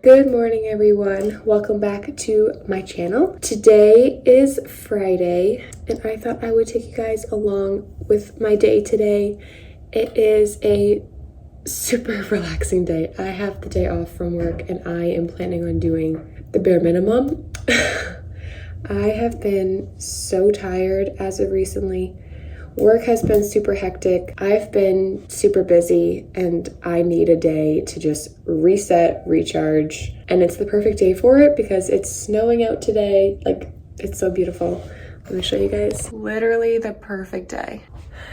Good morning, everyone. Welcome back to my channel. Today is Friday, and I thought I would take you guys along with my day today. It is a super relaxing day. I have the day off from work, and I am planning on doing the bare minimum. I have been so tired as of recently. Work has been super hectic. I've been super busy and I need a day to just reset, recharge. And it's the perfect day for it because it's snowing out today. Like, it's so beautiful. Let me show you guys. Literally the perfect day.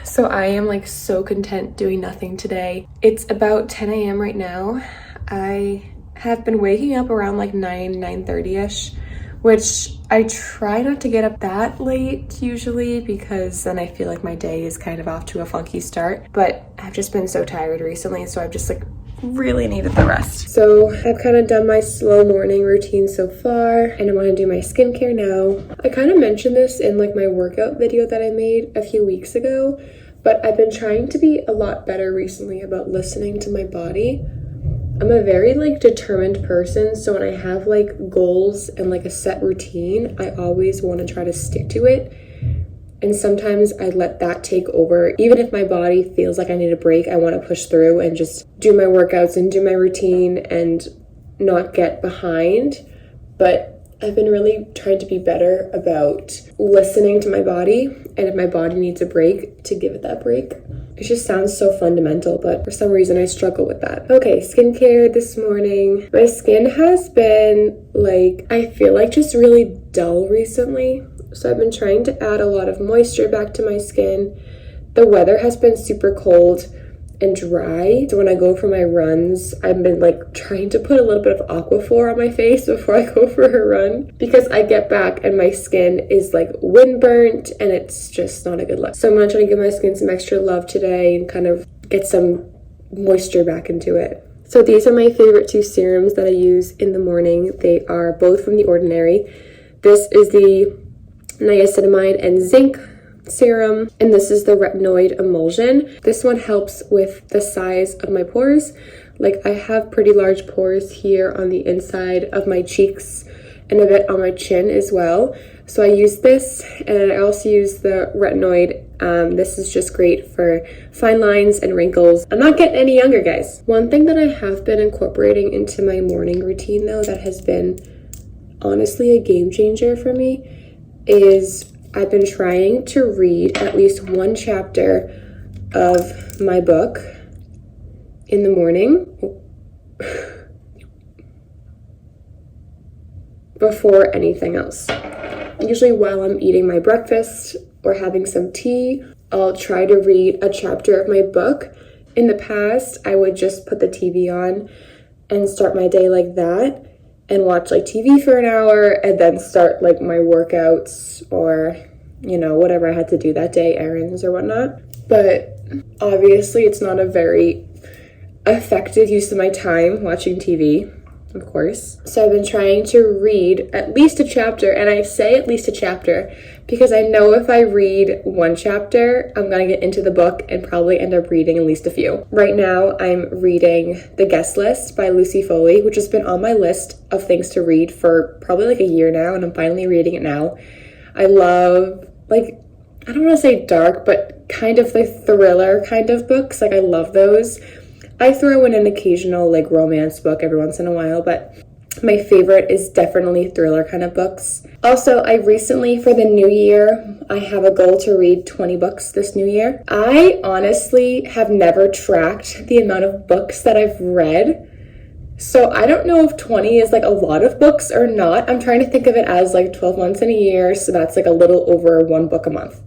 So I am like so content doing nothing today. It's about 10 a.m. right now. I have been waking up around like 9:30ish. Which I try not to get up that late usually because then I feel like my day is kind of off to a funky start. But I've just been so tired recently, so I've just like really needed the rest. So I've kind of done my slow morning routine so far, and I want to do my skincare now. I kind of mentioned this in like my workout video that I made a few weeks ago, but I've been trying to be a lot better recently about listening to my body. I'm a very like determined person, so when I have like goals and like a set routine, I always want to try to stick to it. And sometimes I let that take over. Even if my body feels like I need a break, I want to push through and just do my workouts and do my routine and not get behind. But I've been really trying to be better about listening to my body, and if my body needs a break, to give it that break. It just sounds so fundamental, but for some reason I struggle with that. Okay, skincare this morning. My skin has been like, I feel like just really dull recently. So I've been trying to add a lot of moisture back to my skin. The weather has been super cold and dry. So when I go for my runs, I've been like trying to put a little bit of Aquaphor on my face before I go for a run because I get back and my skin is like windburnt and it's just not a good look. So I'm gonna try to give my skin some extra love today and kind of get some moisture back into it. So these are my favorite two serums that I use in the morning. They are both from The Ordinary. This is the niacinamide and zinc serum, and this is the retinoid emulsion. This one helps with the size of my pores. Like, I have pretty large pores here on the inside of my cheeks and a bit on my chin as well. So I use this, and I also use the retinoid. This is just great for fine lines and wrinkles. I'm not getting any younger, guys. One thing that I have been incorporating into my morning routine though that has been honestly a game changer for me is I've been trying to read at least one chapter of my book in the morning before anything else. Usually while I'm eating my breakfast or having some tea, I'll try to read a chapter of my book. In the past, I would just put the TV on and start my day like that and watch like TV for an hour and then start like my workouts or, you know, whatever I had to do that day, errands or whatnot. But obviously it's not a very effective use of my time watching TV of course. So I've been trying to read at least a chapter, and I say at least a chapter because I know if I read one chapter, I'm gonna get into the book and probably end up reading at least a few. Right now, I'm reading The Guest List by Lucy Foley, which has been on my list of things to read for probably like a year now, and I'm finally reading it now. I love, like, I don't want to say dark, but kind of like thriller kind of books. Like, I love those. I throw in an occasional like romance book every once in a while, but my favorite is definitely thriller kind of books. Also, I recently, for the new year, I have a goal to read 20 books this new year. I honestly have never tracked the amount of books that I've read. So I don't know if 20 is like a lot of books or not. I'm trying to think of it as like 12 months in a year. So that's like a little over one book a month.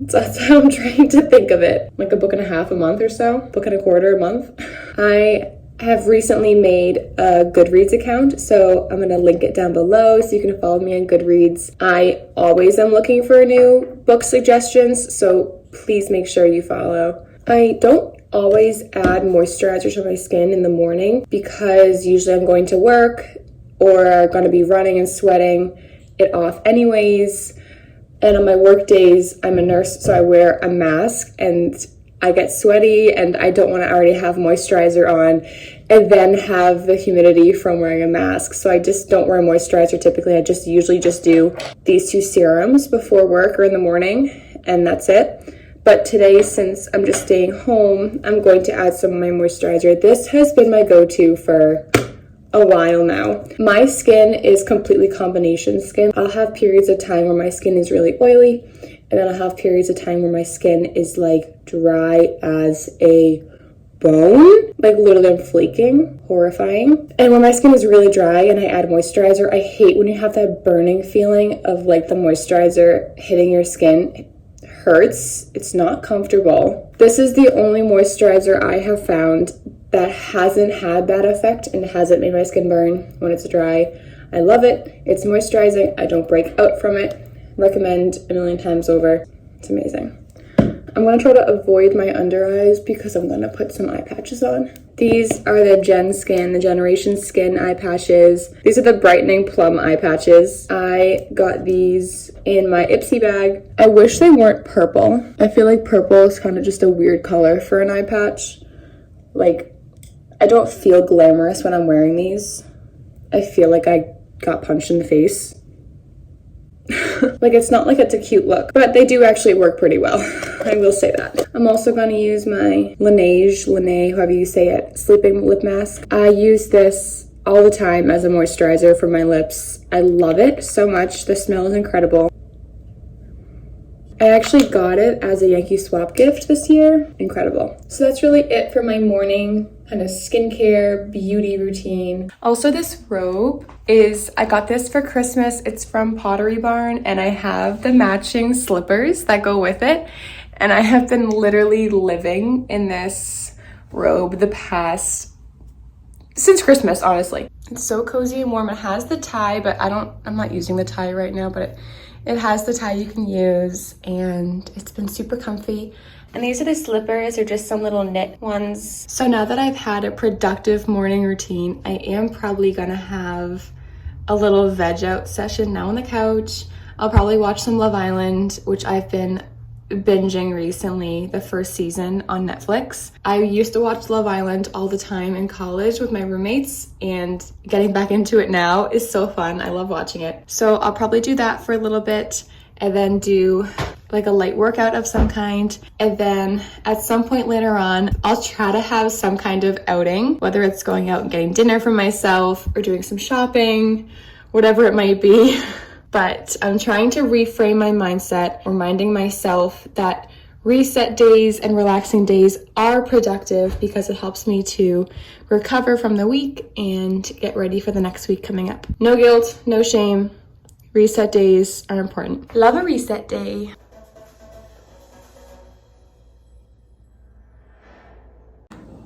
So that's how I'm trying to think of it. Like a book and a half a month or so, book and a quarter a month. I have recently made a Goodreads account, so I'm gonna link it down below so you can follow me on Goodreads. I always am looking for new book suggestions, so please make sure you follow. I don't always add moisturizer to my skin in the morning because usually I'm going to work or going to be running and sweating it off anyways. And on my work days, I'm a nurse, so I wear a mask and I get sweaty and I don't want to already have moisturizer on and then have the humidity from wearing a mask. So I just don't wear moisturizer typically. I just usually just do these two serums before work or in the morning, and that's it. But today, since I'm just staying home, I'm going to add some of my moisturizer. This has been my go-to for a while now. My skin is completely combination skin. I'll have periods of time where my skin is really oily, and then I'll have periods of time where my skin is like dry as a bone, like literally I'm flaking, horrifying. And when my skin is really dry and I add moisturizer, I hate when you have that burning feeling of like the moisturizer hitting your skin. It hurts, it's not comfortable. This is the only moisturizer I have found that hasn't had that effect and hasn't made my skin burn when it's dry. I love it. It's moisturizing. I don't break out from it. Recommend a million times over. It's amazing. I'm going to try to avoid my under eyes because I'm going to put some eye patches on. These are the Generation Skin eye patches. These are the Brightening Plum eye patches. I got these in my Ipsy bag. I wish they weren't purple. I feel like purple is kind of just a weird color for an eye patch. Like, I don't feel glamorous when I'm wearing these. I feel like I got punched in the face. Like, it's not like it's a cute look, but they do actually work pretty well. I will say that. I'm also going to use my Laneige, however you say it, sleeping lip mask. I use this all the time as a moisturizer for my lips. I love it so much. The smell is incredible. I actually got it as a Yankee Swap gift this year. Incredible. So that's really it for my morning kind of skincare beauty routine. Also, this robe I got this for Christmas. It's from Pottery Barn, and I have the matching slippers that go with it. And I have been literally living in this robe since Christmas, honestly. It's so cozy and warm. It has the tie, but I'm not using the tie right now, but it has the tie you can use, and it's been super comfy. And these are the slippers, or just some little knit ones. So now that I've had a productive morning routine, I am probably gonna have a little veg out session now on the couch. I'll probably watch some Love Island, which I've been binging recently, the first season on Netflix. I used to watch Love Island all the time in college with my roommates, and getting back into it now is so fun. I love watching it. So I'll probably do that for a little bit and then do like a light workout of some kind. And then at some point later on, I'll try to have some kind of outing, whether it's going out and getting dinner for myself or doing some shopping, whatever it might be. But I'm trying to reframe my mindset, reminding myself that reset days and relaxing days are productive because it helps me to recover from the week and get ready for the next week coming up. No guilt, no shame. Reset days are important. Love a reset day.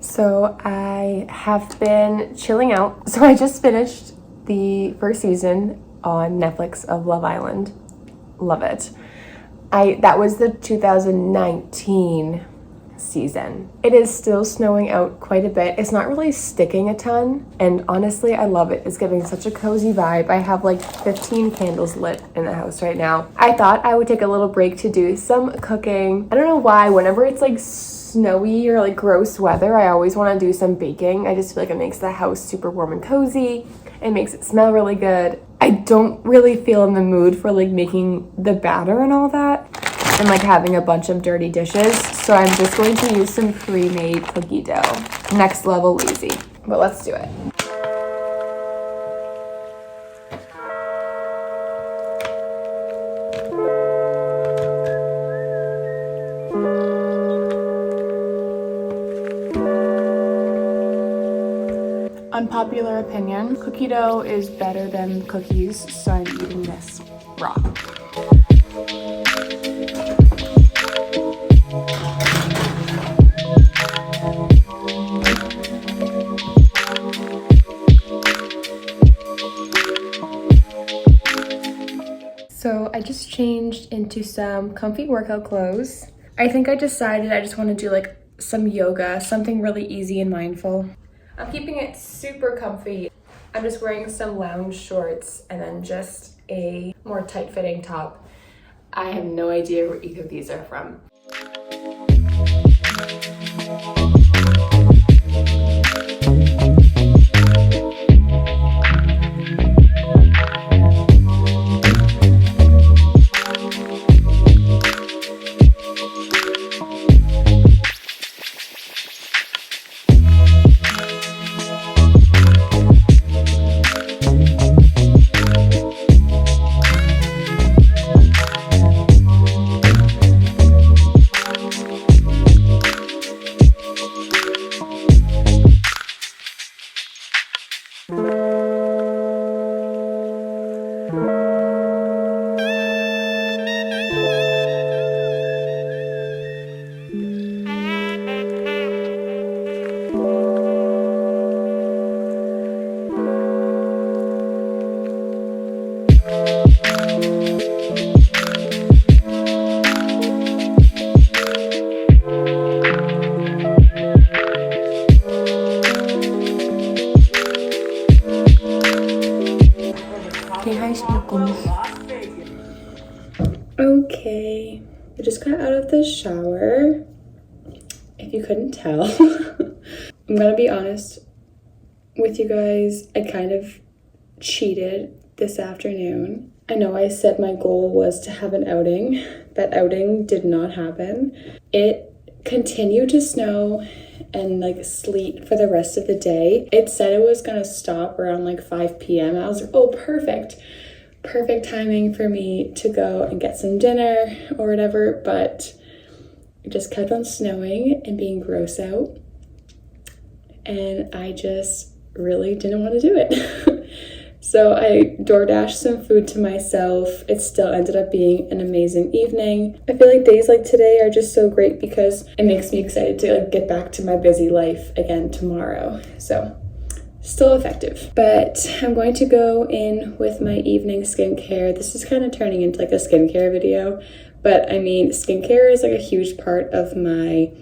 So I have been chilling out. So I just finished the first season on Netflix of Love Island. Love it. That was the 2019 season. It is still snowing out quite a bit. It's not really sticking a ton, and honestly, I love it. It's giving such a cozy vibe. I have like 15 candles lit in the house right now. I thought I would take a little break to do some cooking. I don't know why, whenever it's like snowy or like gross weather, I always want to do some baking. I just feel like it makes the house super warm and cozy. It makes it smell really good. I don't really feel in the mood for like making the batter and all that and like having a bunch of dirty dishes. So I'm just going to use some pre-made cookie dough. Next level lazy, but let's do it. Unpopular opinion, cookie dough is better than cookies, so I'm eating this raw. So I just changed into some comfy workout clothes. I think I decided I just want to do like some yoga, something really easy and mindful. I'm keeping it super comfy. I'm just wearing some lounge shorts and then just a more tight-fitting top. I have no idea where either of these are from. Okay, I just got out of the shower, if you couldn't tell. I'm gonna be honest with you guys, I kind of cheated this afternoon. I know I said my goal was to have an outing. That outing did not happen. It continued to snow and like sleet for the rest of the day. It said it was gonna stop around like 5 p.m. I was like, oh, perfect timing for me to go and get some dinner or whatever, but it just kept on snowing and being gross out, and I just really didn't want to do it. So I DoorDashed some food to myself. It still ended up being an amazing evening. I feel like days like today are just so great because it makes me excited to like get back to my busy life again tomorrow. So still effective. But I'm going to go in with my evening skincare. This is kind of turning into like a skincare video, but I mean, skincare is like a huge part of my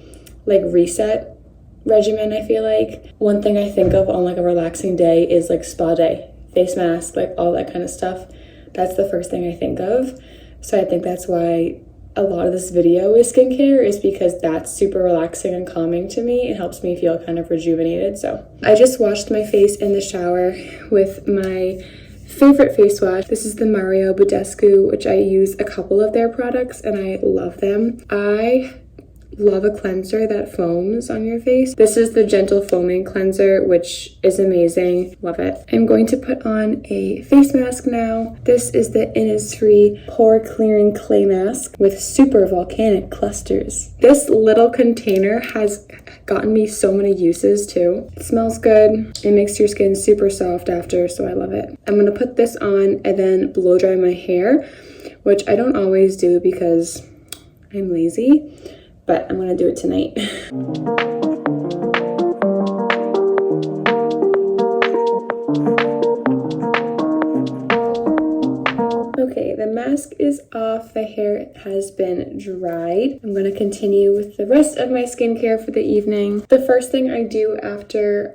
like reset regimen. I feel like one thing I think of on like a relaxing day is like spa day, face mask, like all that kind of stuff. That's the first thing I think of. So I think that's why a lot of this video is skincare, is because that's super relaxing and calming to me. It helps me feel kind of rejuvenated. So I just washed my face in the shower with my favorite face wash. This is the Mario Badescu, which I use a couple of their products and I love them. I love a cleanser that foams on your face. This is the Gentle Foaming Cleanser, which is amazing. Love it. I'm going to put on a face mask now. This is the Innisfree Pore Clearing Clay Mask with super volcanic clusters. This little container has gotten me so many uses too. It smells good. It makes your skin super soft after, so I love it. I'm gonna put this on and then blow dry my hair, which I don't always do because I'm lazy, but I'm gonna do it tonight. Okay, the mask is off, the hair has been dried. I'm gonna continue with the rest of my skincare for the evening. The first thing I do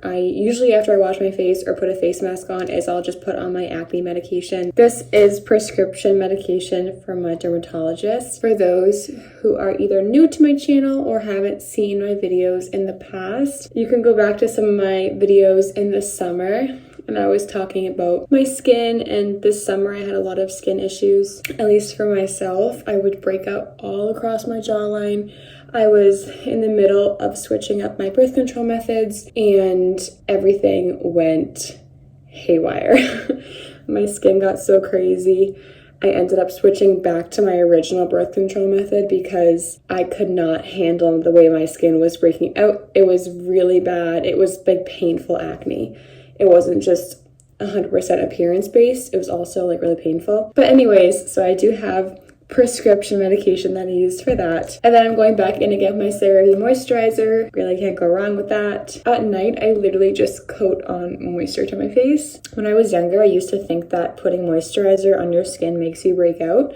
usually after I wash my face or put a face mask on, is I'll just put on my acne medication. This is prescription medication from my dermatologist. For those who are either new to my channel or haven't seen my videos in the past, you can go back to some of my videos in the summer. And I was talking about my skin, and this summer I had a lot of skin issues, at least for myself. I would break out all across my jawline. I was in the middle of switching up my birth control methods and everything went haywire. My skin got so crazy. I ended up switching back to my original birth control method because I could not handle the way my skin was breaking out. It was really bad. It was like painful acne. It wasn't just 100% appearance based. It was also like really painful. But anyways, so I do have prescription medication that I use for that. And then I'm going back in again with my CeraVe moisturizer. Really can't go wrong with that. At night, I literally just coat on moisture to my face. When I was younger, I used to think that putting moisturizer on your skin makes you break out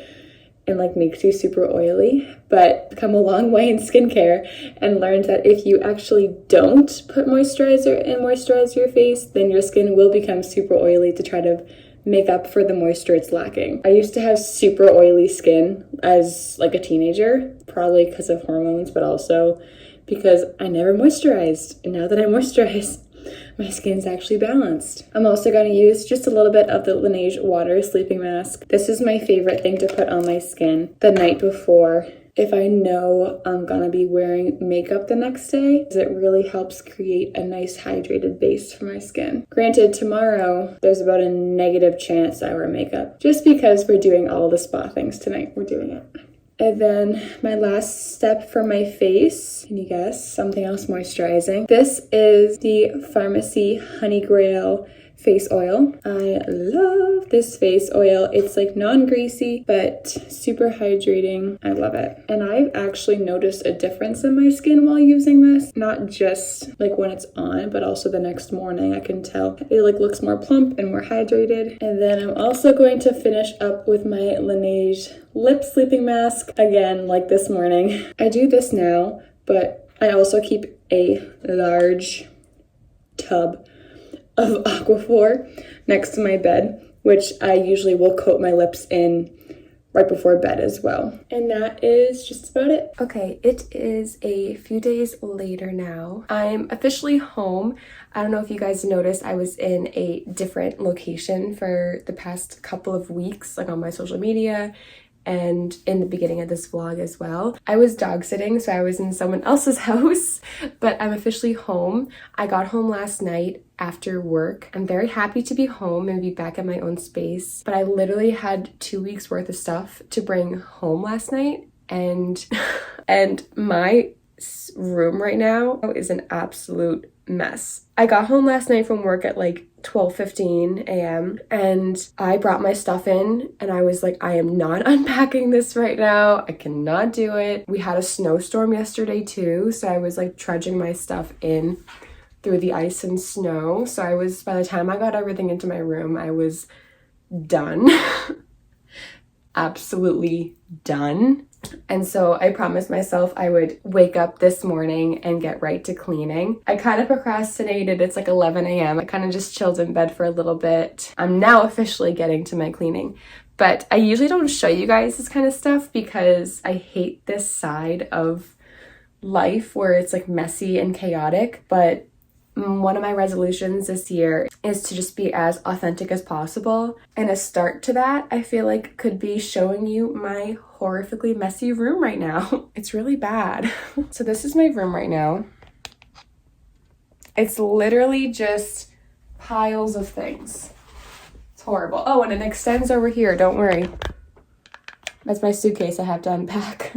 and like makes you super oily, but come a long way in skincare and learned that if you actually don't put moisturizer and moisturize your face, then your skin will become super oily to try to make up for the moisture it's lacking. I used to have super oily skin as like a teenager, probably because of hormones, but also because I never moisturized. And now that I moisturize, my skin's actually balanced. I'm also going to use just a little bit of the Laneige Water Sleeping Mask. This is my favorite thing to put on my skin the night before. If I know I'm gonna be wearing makeup the next day, it really helps create a nice hydrated base for my skin. Granted, tomorrow, there's about a negative chance I wear makeup. Just because we're doing all the spa things tonight, we're doing it. And then my last step for my face, can you guess? Something else moisturizing. This is the Pharmacy Honey Grail face oil. I love this face oil. It's like non-greasy, but super hydrating. I love it. And I've actually noticed a difference in my skin while using this. Not just like when it's on, but also the next morning. I can tell it like looks more plump and more hydrated. And then I'm also going to finish up with my Laneige Lip Sleeping Mask. Again, like this morning. I do this now, but I also keep a large tub of Aquaphor next to my bed, which I usually will coat my lips in right before bed as well. And that is just about it. Okay, it is a few days later now. I'm officially home. I don't know if you guys noticed, I was in a different location for the past couple of weeks, like on my social media and in the beginning of this vlog as well. I was dog sitting, so I was in someone else's house, but I'm officially home. I got home last night after work. I'm very happy to be home and be back in my own space, but I literally had 2 weeks worth of stuff to bring home last night, and my room right now is an absolute mess. I got home last night from work at like 12:15 a.m. and I brought my stuff in and I was like, I am not unpacking this right now. I cannot do it. We had a snowstorm yesterday too, so I was like trudging my stuff in through the ice and snow. So by the time I got everything into my room, I was done. Absolutely done. And so I promised myself I would wake up this morning and get right to cleaning. I kind of procrastinated. It's like 11 a.m. I kind of just chilled in bed for a little bit. I'm now officially getting to my cleaning. But I usually don't show you guys this kind of stuff because I hate this side of life where it's like messy and chaotic. But one of my resolutions this year is to just be as authentic as possible. And a start to that, I feel like, could be showing you my horrifically messy room right now. It's really bad. So this is my room right now. It's literally just piles of things. It's horrible. Oh, and it extends over here, don't worry. That's my suitcase I have to unpack.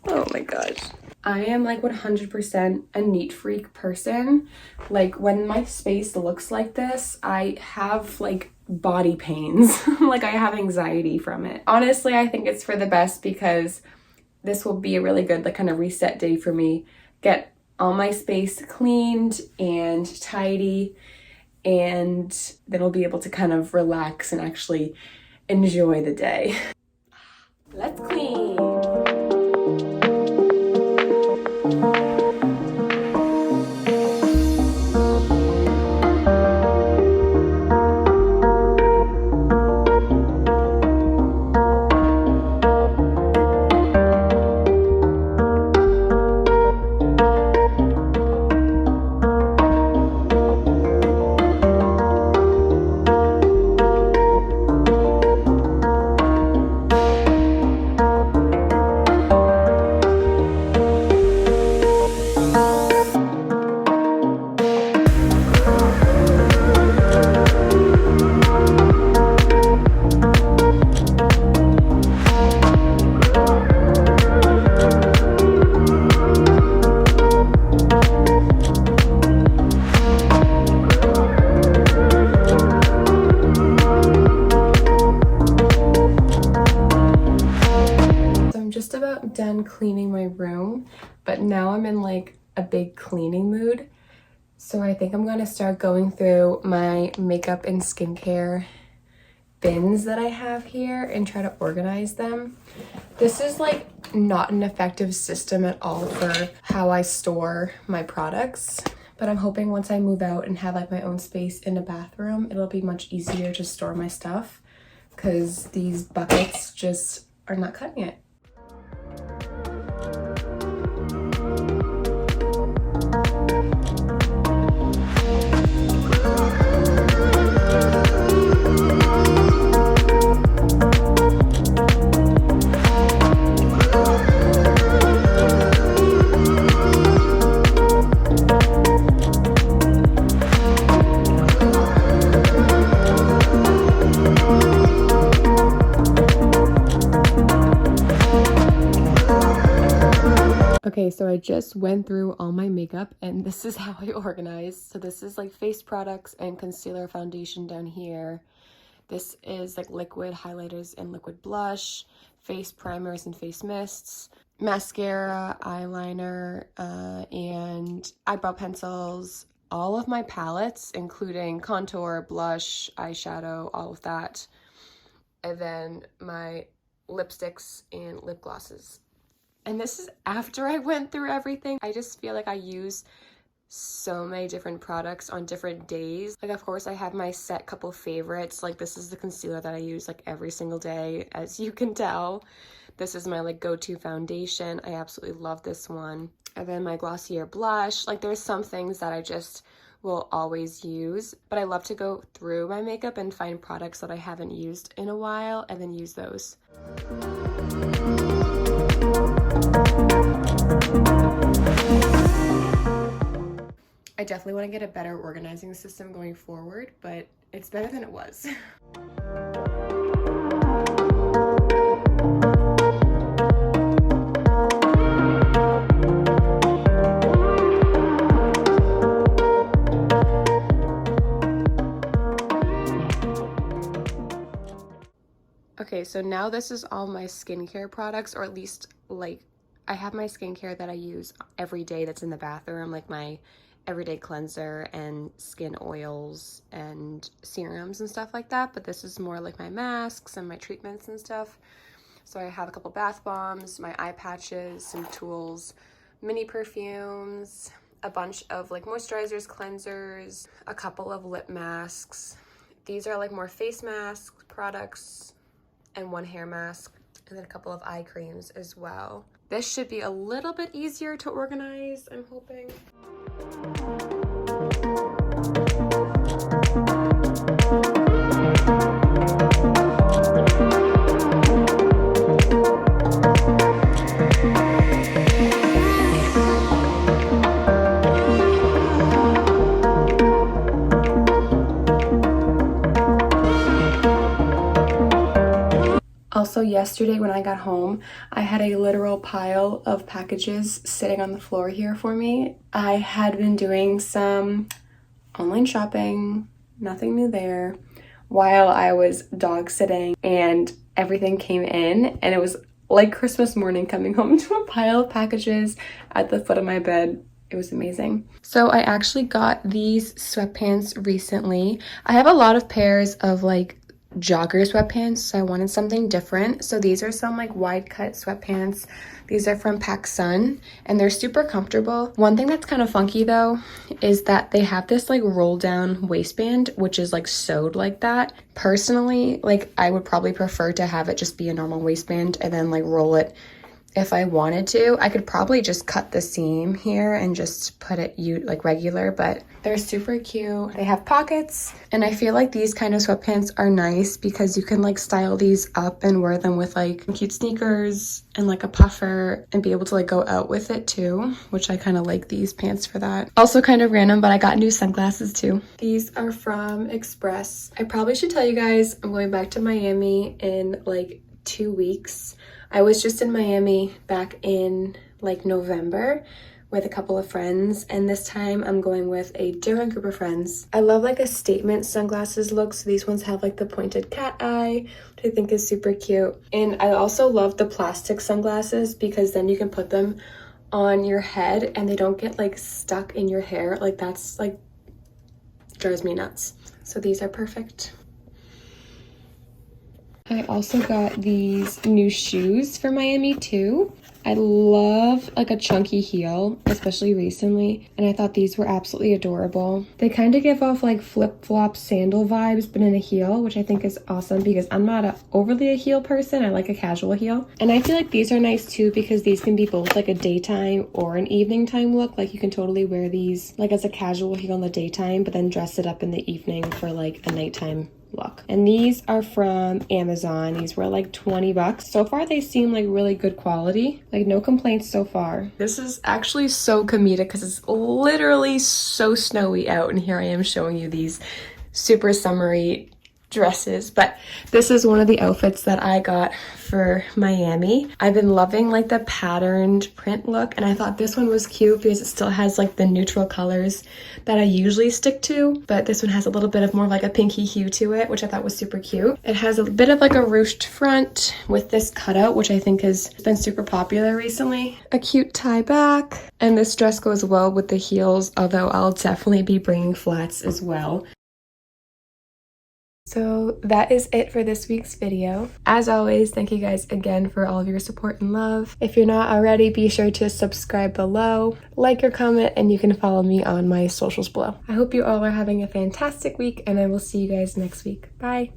Oh my gosh. I am like 100% a neat freak person. Like when my space looks like this, I have like body pains. Like I have anxiety from it. Honestly, I think it's for the best because this will be a really good like kind of reset day for me. Get all my space cleaned and tidy, and then I'll be able to kind of relax and actually enjoy the day. Let's clean. Done cleaning my room, but now I'm in like a big cleaning mood, so I think I'm gonna start going through my makeup and skincare bins that I have here and try to organize them. This is like not an effective system at all for how I store my products, but I'm hoping once I move out and have like my own space in a bathroom, it'll be much easier to store my stuff, because these buckets just are not cutting it. Okay, so I just went through all my makeup and this is how I organize. So this is like face products and concealer, foundation down here. This is like liquid highlighters and liquid blush, face primers and face mists, mascara, eyeliner, and eyebrow pencils. All of my palettes, including contour, blush, eyeshadow, all of that. And then my lipsticks and lip glosses. And this is after I went through everything. I just feel like I use so many different products on different days. Like, of course, I have my set couple favorites. Like, this is the concealer that I use like every single day, as you can tell. This is my like go-to foundation. I absolutely love this one. And then my Glossier blush. Like, there's some things that I just will always use, but I love to go through my makeup and find products that I haven't used in a while and then use those. I definitely want to get a better organizing system going forward, but it's better than it was. Okay, so now this is all my skincare products, or at least like I have my skincare that I use every day that's in the bathroom, like my everyday cleanser and skin oils and serums and stuff like that. But this is more like my masks and my treatments and stuff. So I have a couple bath bombs, my eye patches, some tools, mini perfumes, a bunch of like moisturizers, cleansers, a couple of lip masks. These are like more face mask products, and one hair mask, and then a couple of eye creams as well. This should be a little bit easier to organize, I'm hoping. Also, yesterday when I got home, I had a literal pile of packages sitting on the floor here for me. I had been doing some online shopping, nothing new there, while I was dog sitting, and everything came in, and it was like Christmas morning coming home to a pile of packages at the foot of my bed. It was amazing. So I actually got these sweatpants recently. I have a lot of pairs of like jogger sweatpants, so I wanted something different. So these are some like wide cut sweatpants. These are from PacSun and they're super comfortable. One thing that's kind of funky though is that they have this like roll down waistband, which is like sewed like that. Personally, like I would probably prefer to have it just be a normal waistband and then like roll it if I wanted to. I could probably just cut the seam here and just put it like regular, but they're super cute. They have pockets, and I feel like these kind of sweatpants are nice because you can like style these up and wear them with like cute sneakers and like a puffer and be able to like go out with it too, which I kind of like these pants for that. Also kind of random, but I got new sunglasses too. These are from Express. I probably should tell you guys I'm going back to Miami in like 2 weeks. I was just in Miami back in like November with a couple of friends, and this time I'm going with a different group of friends. I love like a statement sunglasses look, so these ones have like the pointed cat eye, which I think is super cute. And I also love the plastic sunglasses because then you can put them on your head and they don't get like stuck in your hair. Like that's like drives me nuts. So these are perfect. I also got these new shoes for Miami too. I love like a chunky heel, especially recently, and I thought these were absolutely adorable. They kind of give off like flip-flop sandal vibes, but in a heel, which I think is awesome because I'm not overly a heel person. I like a casual heel. And I feel like these are nice too because these can be both like a daytime or an evening time look. Like you can totally wear these like as a casual heel in the daytime, but then dress it up in the evening for like a nighttime look. And these are from Amazon. These were like 20 bucks. So far they seem like really good quality. Like no complaints so far. This is actually so comedic because it's literally so snowy out, and here I am showing you these super summery dresses. But this is one of the outfits that I got for Miami. I've been loving like the patterned print look, and I thought this one was cute because it still has like the neutral colors that I usually stick to, but this one has a little bit of more of like a pinky hue to it, which I thought was super cute. It has a bit of like a ruched front with this cutout, which I think has been super popular recently. A cute tie back, and this dress goes well with the heels, although I'll definitely be bringing flats as well. So that is it for this week's video. As always, thank you guys again for all of your support and love. If you're not already, be sure to subscribe below, like or comment, and you can follow me on my socials below. I hope you all are having a fantastic week, and I will see you guys next week. Bye!